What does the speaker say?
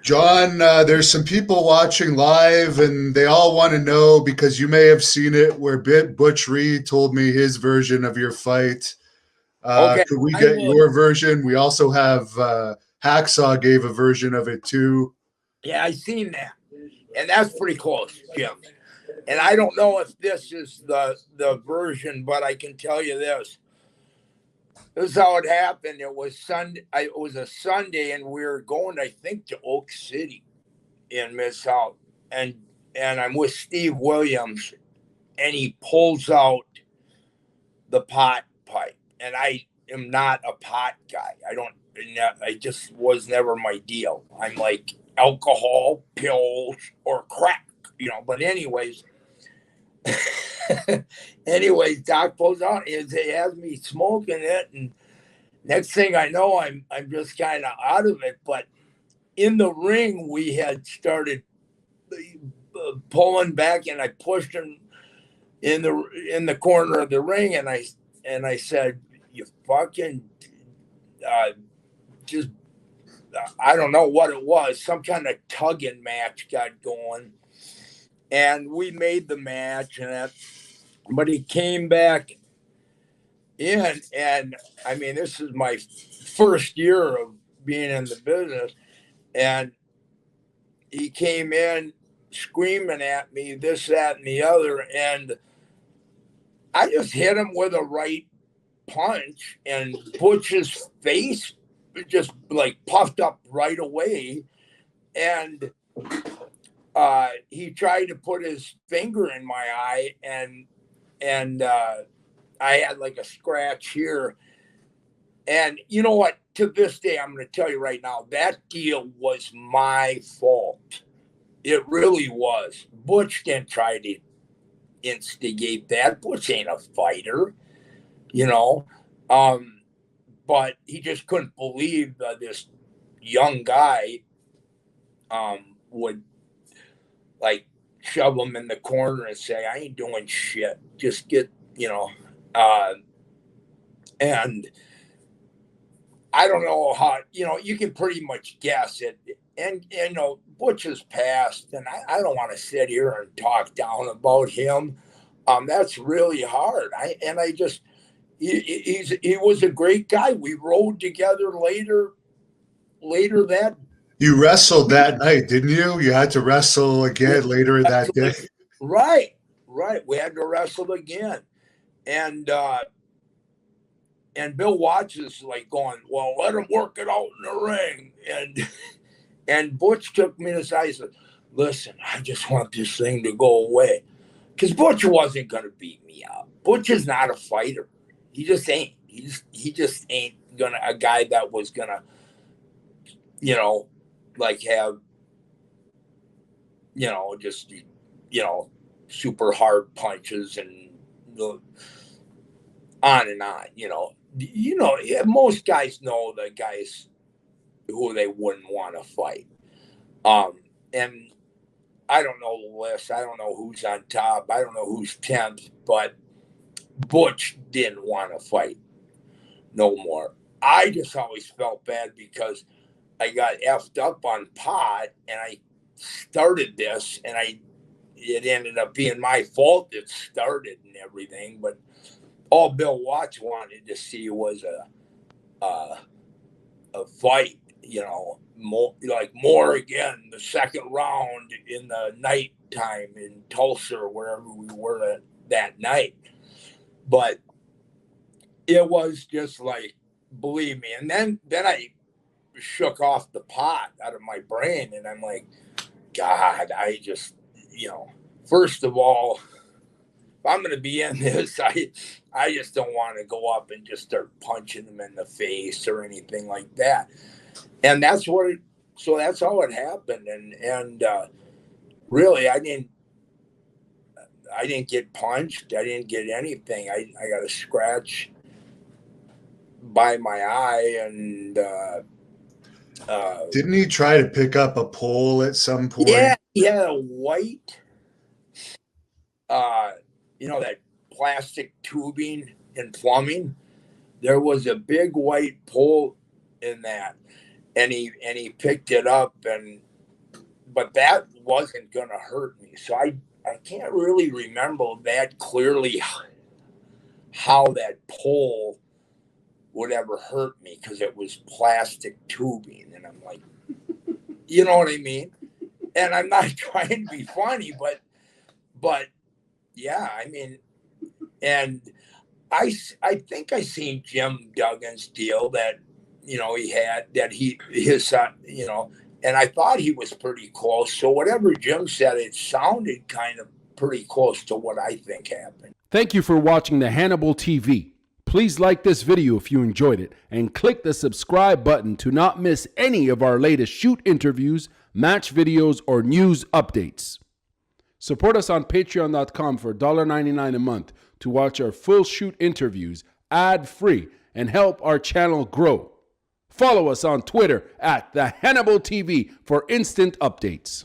John, there's some people watching live, and they all want to know because you may have seen it where Butch Reed told me his version of your fight. Okay, Could we I get will. your version? We also have Hacksaw gave a version of it too. Yeah, I seen that, and that's pretty close, Jim. And I don't know if this is the version, but I can tell you this. This is how it happened. It was Sunday. It was a Sunday, and we were going, I think, to Oak City in Mid South, and I'm with Steve Williams, and he pulls out the pot pipe, and I am not a pot guy. I don't. I just was never my deal. I'm like alcohol, pills, or crack, But anyways, Doc pulls out. He has me smoking it, and next thing I know, I'm just kind of out of it. But in the ring, we had started pulling back, and I pushed him in the corner of the ring, and I said, "You fucking just." I don't know what it was. Some kind of tugging match got going, and we made the match, but he came back in, and I mean, this is my first year of being in the business, and he came in screaming at me, this, that, and the other, and I just hit him with a right punch, and Butch's face just like puffed up right away, and he tried to put his finger in my eye, and I had like a scratch here. And you know what? To this day, I'm going to tell you right now, that deal was my fault. It really was. Butch didn't try to instigate that. Butch ain't a fighter, you know. But he just couldn't believe this young guy would like shove him in the corner and say, I ain't doing shit. Just get, and I don't know how, you can pretty much guess it. And Butch has passed, and I don't want to sit here and talk down about him. That's really hard. He was a great guy. We rode together later that. You wrestled that night, didn't you? You had to wrestle again later that day. Right. We had to wrestle again, and Bill Watts is like going, well, let him work it out in the ring, and Butch took me aside and said, listen, I just want this thing to go away, because Butch wasn't going to beat me up. Butch is not a fighter. He just ain't. He just ain't gonna a guy that was gonna, like have, just super hard punches and on and on. Most guys know the guys who they wouldn't want to fight. And I don't know the list. I don't know who's on top. I don't know who's 10th, but Butch didn't want to fight no more. I just always felt bad because I got effed up on pot, and I started this, and it ended up being my fault that started and everything. But all Bill Watts wanted to see was a fight, more again, the second round in the nighttime in Tulsa or wherever we were that night. But it was just like, believe me. And then I shook off the pot out of my brain, and I'm like, God, I just, first of all, if I'm going to be in this, I just don't want to go up and just start punching them in the face or anything like that. And that's how it happened. And really, I didn't get punched. I didn't get anything. I got a scratch by my eye, and didn't he try to pick up a pole at some point? Yeah, he had a white, that plastic tubing in plumbing. There was a big white pole in that, and he picked it up, and but that wasn't going to hurt me. So I can't really remember that clearly how that pole would ever hurt me, because it was plastic tubing. And I'm like, you know what I mean? And I'm not trying to be funny, but yeah, I mean, and I think I seen Jim Duggan's deal that, he had, that his son, and I thought he was pretty close. So whatever Jim said, it sounded kind of pretty close to what I think happened. Thank you for watching the Hannibal TV. Please like this video if you enjoyed it, and click the subscribe button to not miss any of our latest shoot interviews, match videos, or news updates. Support us on patreon.com for $1.99 a month to watch our full shoot interviews ad-free and help our channel grow. Follow us on Twitter at the Hannibal TV for instant updates.